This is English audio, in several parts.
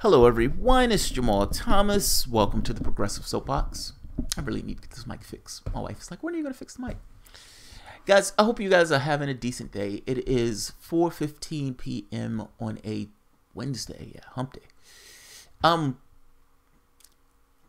Hello everyone, it's Jamal Thomas. Welcome to the Progressive Soapbox. I really need to get this mic fixed. My wife's like, when are you going to fix the mic? Guys, I hope you guys are having a decent day. It is 4:15 p.m. on a Wednesday, hump day. I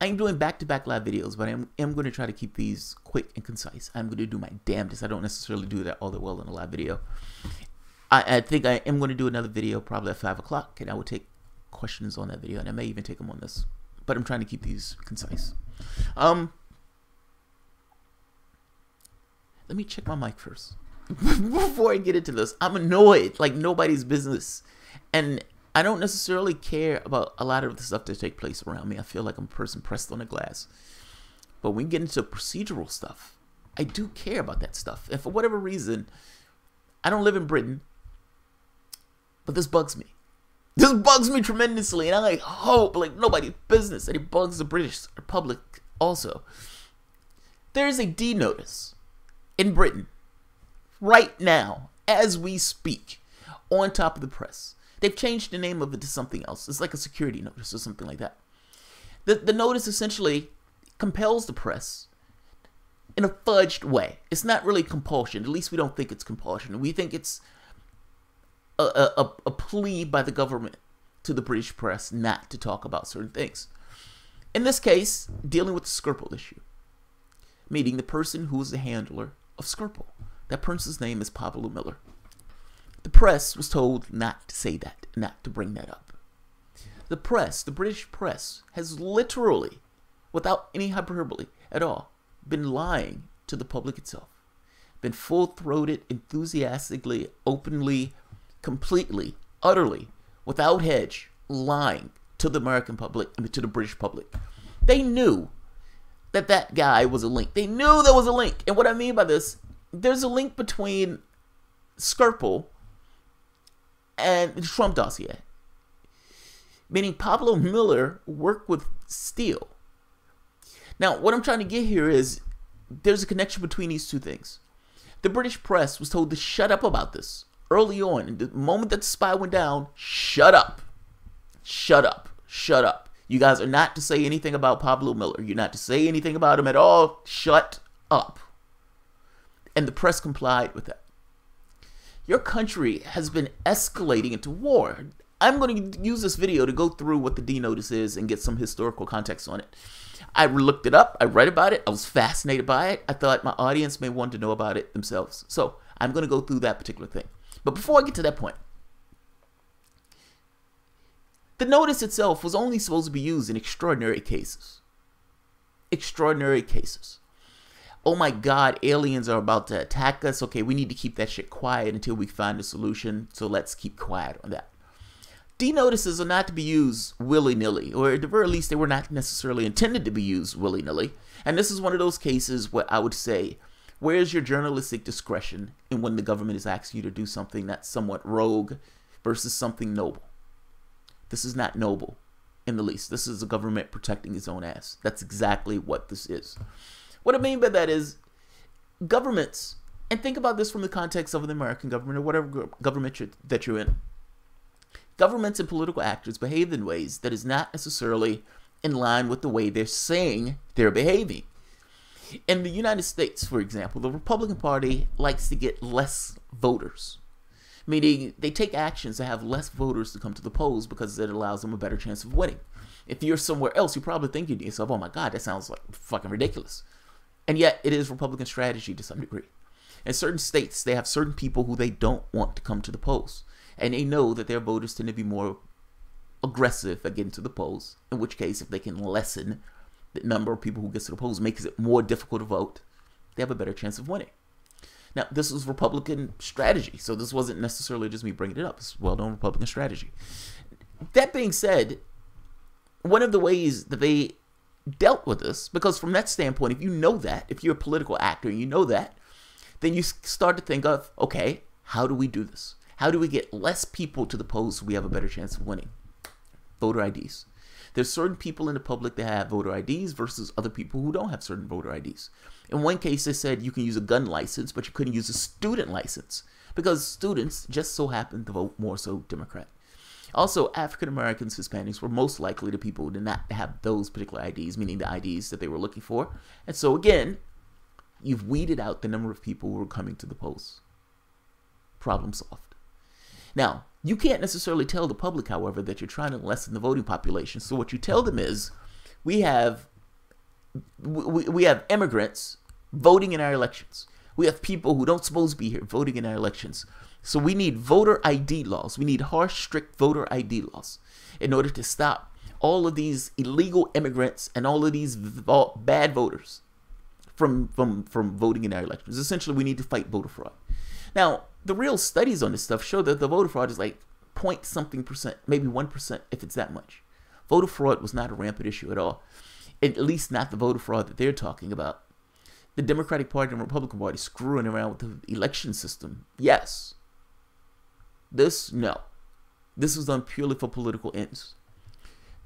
am doing back-to-back live videos, but I am going to try to keep these quick and concise. I'm going to do my damnedest. I don't necessarily do that all that well in a live video. I think I am going to do another video probably at 5 o'clock, and I will take questions on that video, and I may even take them on this, but I'm trying to keep these concise. Let me check my mic first before I get into this. I'm annoyed like nobody's business, and I don't necessarily care about a lot of the stuff that take place around me. I feel like I'm a person pressed on a glass, but when we get into procedural stuff, I do care about that stuff, and for whatever reason, I don't live in Britain, but this bugs me. This bugs me tremendously, and I hope like nobody's business, and it bugs the British public also. There is a D notice in Britain right now, as we speak, on top of the press. They've changed the name of it to something else. It's like a security notice or something like that. The notice essentially compels the press in a fudged way. It's not really compulsion. At least we don't think it's compulsion. We think it's a plea by the government to the British press not to talk about certain things. In this case, dealing with the Skripal issue, meaning the person who is the handler of Skripal. That person's name is Pablo Miller. The press was told not to say that, not to bring that up. The press, the British press, has literally, without any hyperbole at all, been lying to the public itself. Been full-throated, enthusiastically, openly, completely, utterly, without hedge, lying to the American public, I mean, to the British public. They knew that that guy was a link. They knew there was a link. And what I mean by this, there's a link between Skripal and the Trump dossier. Meaning Pablo Miller worked with Steele. Now, what I'm trying to get here is there's a connection between these two things. The British press was told to shut up about this. Early on, in the moment that the spy went down, shut up. Shut up. Shut up. You guys are not to say anything about Pablo Miller. You're not to say anything about him at all. Shut up. And the press complied with that. Your country has been escalating into war. I'm going to use this video to go through what the D notice is and get some historical context on it. I looked it up. I read about it. I was fascinated by it. I thought my audience may want to know about it themselves. So I'm going to go through that particular thing. But before I get to that point, the notice itself was only supposed to be used in extraordinary cases. Extraordinary cases. Oh my God, aliens are about to attack us. Okay, we need to keep that shit quiet until we find a solution. So let's keep quiet on that. D notices are not to be used willy-nilly, or at the very least, they were not necessarily intended to be used willy-nilly. And this is one of those cases where I would say, where's your journalistic discretion in when the government is asking you to do something that's somewhat rogue versus something noble? This is not noble in the least. This is the government protecting its own ass. That's exactly what this is. What I mean by that is governments, and think about this from the context of the American government or whatever government that you're in. Governments and political actors behave in ways that is not necessarily in line with the way they're saying they're behaving. In the United States, for example, the Republican Party likes to get less voters, meaning they take actions to have less voters to come to the polls because it allows them a better chance of winning. If you're somewhere else, you're probably thinking to yourself, oh my God, that sounds like fucking ridiculous. And yet it is Republican strategy to some degree. In certain states, they have certain people who they don't want to come to the polls. And they know that their voters tend to be more aggressive at getting to the polls, in which case, if they can lessen the number of people who gets to the polls, makes it more difficult to vote, they have a better chance of winning. Now, this is Republican strategy, so this wasn't necessarily just me bringing it up. It's well-known Republican strategy. That being said, one of the ways that they dealt with this, because from that standpoint, if you know that, if you're a political actor and you know that, then you start to think of, okay, how do we do this? How do we get less people to the polls so we have a better chance of winning? Voter IDs. There's certain people in the public that have voter IDs versus other people who don't have certain voter IDs. In one case, they said you can use a gun license, but you couldn't use a student license because students just so happen to vote more so Democrat. Also, African Americans, Hispanics were most likely the people who did not have those particular IDs, meaning the IDs that they were looking for. And so again, you've weeded out the number of people who were coming to the polls. Problem solved. Now, you can't necessarily tell the public, however, that you're trying to lessen the voting population. So what you tell them is, we have immigrants voting in our elections. We have people who don't supposed to be here voting in our elections. So we need voter ID laws. We need harsh, strict voter ID laws in order to stop all of these illegal immigrants and all of these bad voters from voting in our elections. Essentially, we need to fight voter fraud. Now, the real studies on this stuff show that the voter fraud is like point something percent, maybe 1% if it's that much. Voter fraud was not a rampant issue at all, at least not the voter fraud that they're talking about. The Democratic Party and Republican Party screwing around with the election system, yes. This, no. This was done purely for political ends.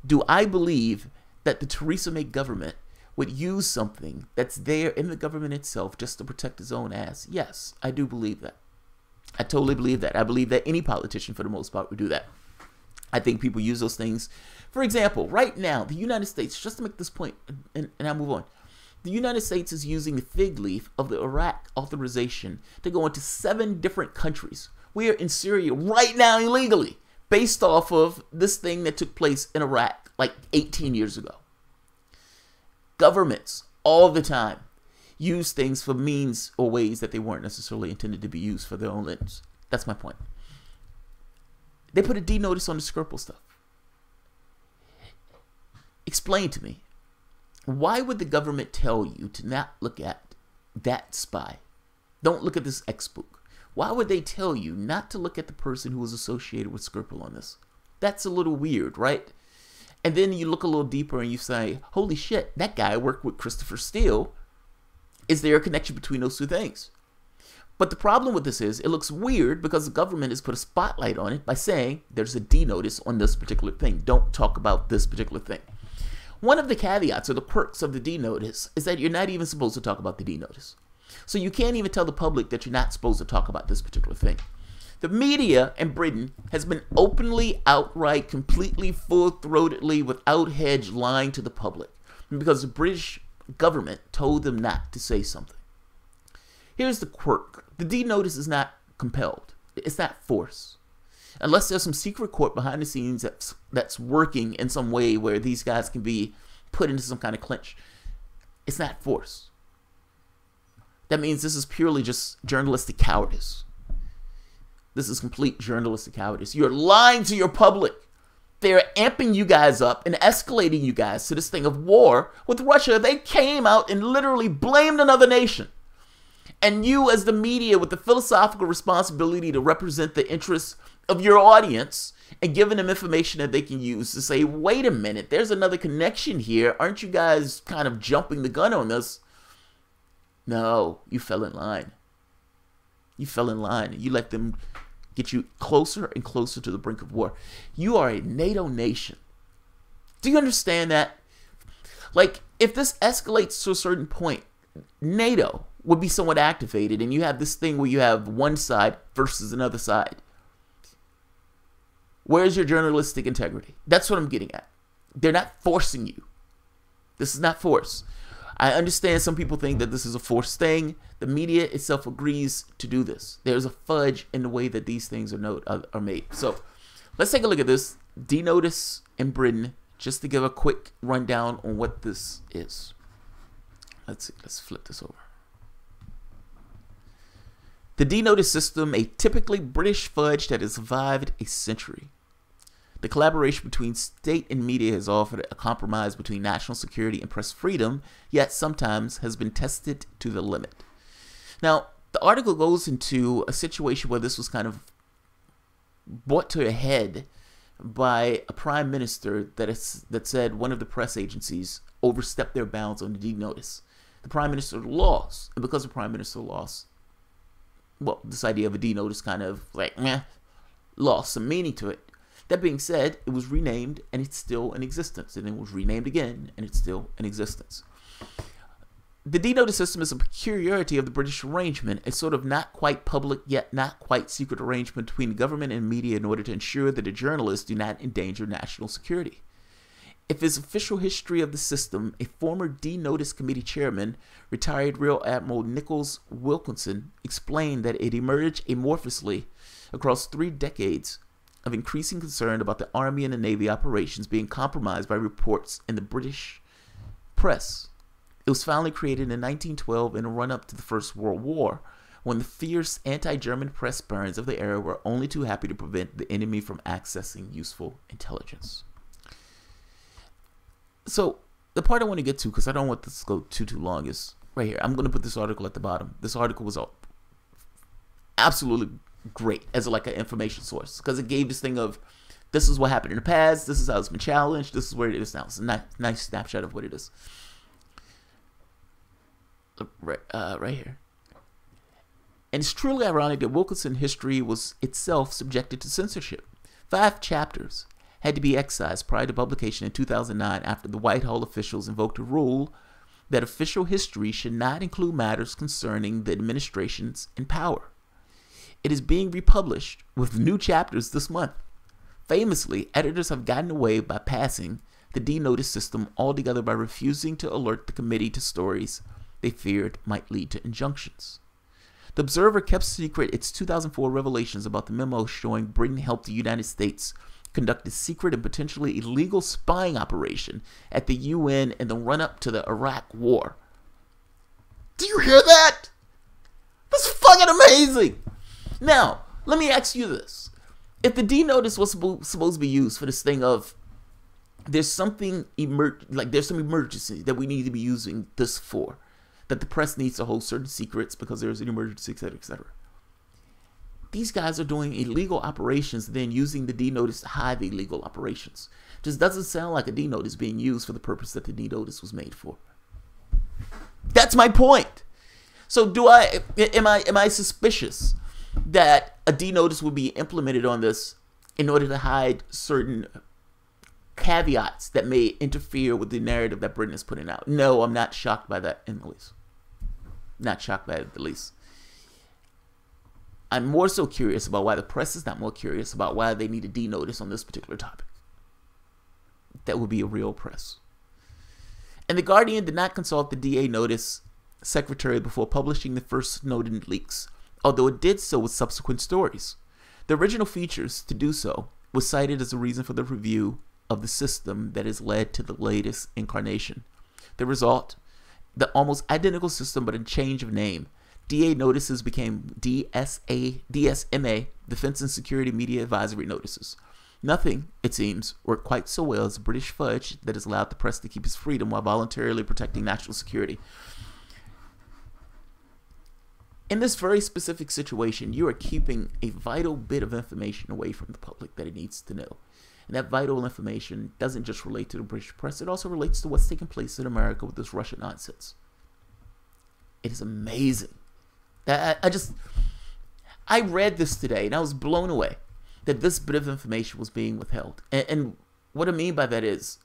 Do I believe that the Theresa May government would use something that's there in the government itself just to protect its own ass? Yes, I do believe that. I totally believe that. I believe that any politician, for the most part, would do that. I think people use those things. For example, right now, the United States, just to make this point, and I'll move on. The United States is using the fig leaf of the Iraq authorization to go into 7 different countries. We are in Syria right now illegally, based off of this thing that took place in Iraq like 18 years ago. Governments, all the time, use things for means or ways that they weren't necessarily intended to be used for their own ends. That's my point. They put a D notice on the Skripal stuff. Explain to me, why would the government tell you to not look at that spy? Don't look at this X-book. Why would they tell you not to look at the person who was associated with Skripal on this? That's a little weird, right? And then you look a little deeper and you say, holy shit, that guy worked with Christopher Steele. Is there a connection between those two things? But the problem with this is, it looks weird because the government has put a spotlight on it by saying there's a D notice on this particular thing. Don't talk about this particular thing. One of the caveats or the quirks of the D notice is that you're not even supposed to talk about the D notice. So you can't even tell the public that you're not supposed to talk about this particular thing. The media in Britain has been openly, outright, completely, full-throatedly, without hedge, lying to the public because the British government told them not to say something. Here's the quirk. The D notice is not compelled. It's not force. Unless there's some secret court behind the scenes that's working in some way where these guys can be put into some kind of clinch. It's not force. That means this is purely just journalistic cowardice. This is complete journalistic cowardice. You're lying to your public. They're amping you guys up and escalating you guys to this thing of war with Russia. They came out and literally blamed another nation. And you, as the media, with the philosophical responsibility to represent the interests of your audience and giving them information that they can use to say, wait a minute, there's another connection here. Aren't you guys kind of jumping the gun on this? No, you fell in line. You fell in line. You let them get you closer and closer to the brink of war. You are a NATO nation. Do you understand that? Like, if this escalates to a certain point, NATO would be somewhat activated, and you have this thing where you have one side versus another side. Where's your journalistic integrity? That's what I'm getting at. They're not forcing you. This is not force. I understand some people think that this is a forced thing. The media itself agrees to do this. There's a fudge in the way that these things are made. So let's take a look at this D notice in Britain, just to give a quick rundown on what this is. Let's see. Let's flip this over. The D notice system, a typically British fudge that has survived a century. The collaboration between state and media has offered a compromise between national security and press freedom, yet sometimes has been tested to the limit. Now, the article goes into a situation where this was kind of brought to a head by a prime minister that said one of the press agencies overstepped their bounds on the D notice. The prime minister lost, and because the prime minister lost, well, this idea of a D notice kind of like, lost some meaning to it. That being said, it was renamed and it's still in existence. And it was renamed again and it's still in existence. The D-Notice system is a peculiarity of the British arrangement, a sort of not quite public yet not quite secret arrangement between the government and media in order to ensure that the journalists do not endanger national security. If his official history of the system, a former D-Notice committee chairman, retired Rear Admiral Nicholas Wilkinson, explained that it emerged amorphously across 3 decades of increasing concern about the Army and the Navy operations being compromised by reports in the British press. It was finally created in 1912 in a run-up to the First World War, when the fierce anti-German press barons of the era were only too happy to prevent the enemy from accessing useful intelligence. So, the part I want to get to, because I don't want this to go too long, is right here. I'm going to put this article at the bottom. This article was absolutely great as like an information source, because it gave this thing of, this is what happened in the past, this is how it's been challenged, this is where it is now. It's a nice snapshot of what it is. Right here. And it's truly ironic that Wilkinson's history was itself subjected to censorship. 5 chapters had to be excised prior to publication in 2009 after the Whitehall officials invoked a rule that official history should not include matters concerning the administrations in power. It is being republished with new chapters this month. Famously, editors have gotten away by passing the D-Notice system altogether by refusing to alert the committee to stories they feared might lead to injunctions. The Observer kept secret its 2004 revelations about the memo showing Britain helped the United States conduct a secret and potentially illegal spying operation at the UN in the run-up to the Iraq War. Do you hear that? That's fucking amazing! Now, let me ask you this. If the D-Notice was supposed to be used for this thing of there's something there's some emergency that we need to be using this for, that the press needs to hold certain secrets because there's an emergency, etc., etc. These guys are doing illegal operations, then using the D-Notice to hide the illegal operations. Just doesn't sound like a D-Notice being used for the purpose that the D-Notice was made for. That's my point. So am I suspicious that a D-Notice would be implemented on this in order to hide certain caveats that may interfere with the narrative that Britain is putting out? No, I'm not shocked by that in the least. Not shocked by it in the least. I'm more so curious about why the press is not more curious about why they need a D-Notice on this particular topic. That would be a real press. And the Guardian did not consult the D-Notice secretary before publishing the first Snowden leaks, although it did so with subsequent stories. The original features to do so was cited as a reason for the review of the system that has led to the latest incarnation. The result, the almost identical system but a change of name. DA notices became DSMA, Defense and Security Media Advisory Notices. Nothing, it seems, worked quite so well as the British fudge that has allowed the press to keep its freedom while voluntarily protecting national security. In this very specific situation, you are keeping a vital bit of information away from the public that it needs to know. And that vital information doesn't just relate to the British press, it also relates to what's taking place in America with this Russia nonsense. It is amazing. I read this today and I was blown away that this bit of information was being withheld. And what I mean by that is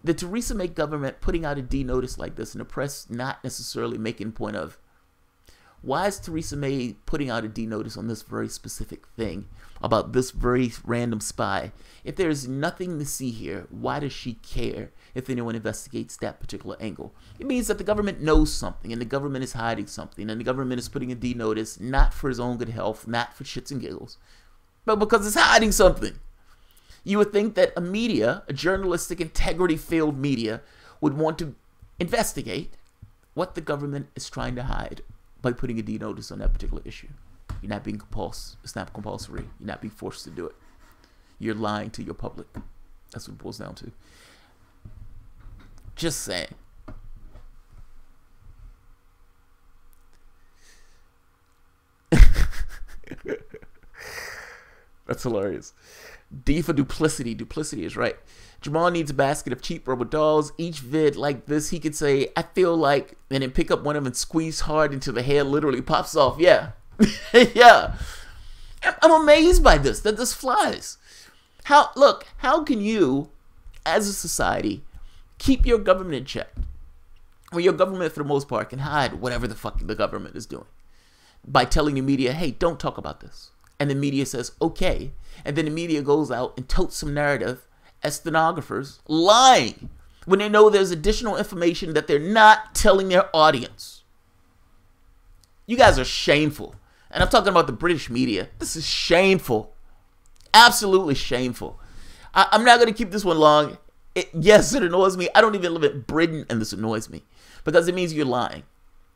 the Theresa May government putting out a D-Notice like this and the press not necessarily making point of, why is Theresa May putting out a D-Notice on this very specific thing about this very random spy? If there's nothing to see here, why does she care if anyone investigates that particular angle? It means that the government knows something and the government is hiding something and the government is putting a D-Notice not for its own good health, not for shits and giggles, but because it's hiding something. You would think that a media, a journalistic integrity-filled media, would want to investigate what the government is trying to hide by putting a D-Notice on that particular issue. You're not being compulsory. It's not compulsory. You're not being forced to do it. You're lying to your public. That's what it boils down to. Just saying. That's hilarious. D for duplicity. Duplicity is right. Jamal needs a basket of cheap rubber dolls. Each vid like this, he could say, I feel like, and then pick up one of them and squeeze hard until the hair literally pops off. Yeah. Yeah. I'm amazed by this, that this flies. How can you, as a society, keep your government in check When your government, for the most part, can hide whatever the fuck the government is doing by telling the media, hey, don't talk about this. And the media says, okay. And then the media goes out and totes some narrative as stenographers, lying when they know there's additional information that they're not telling their audience. You guys are shameful. And I'm talking about the British media. This is shameful. Absolutely shameful. I'm not going to keep this one long. Yes, it annoys me. I don't even live in Britain, and this annoys me. Because it means you're lying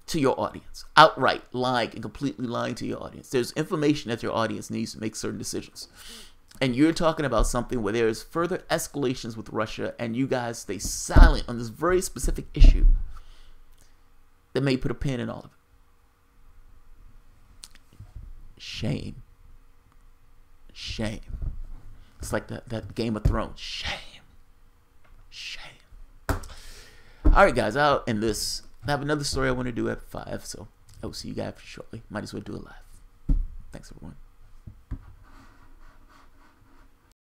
to your audience. Outright lying and completely lying to your audience. There's information that your audience needs to make certain decisions. And you're talking about something where there is further escalations with Russia, and you guys stay silent on this very specific issue that may put a pin in all of it. Shame. Shame. It's like that Game of Thrones. Shame. Shame. Alright, guys, I'll end this. I have another story I want to do at 5, so I will see you guys shortly. Might as well do it live. Thanks, everyone.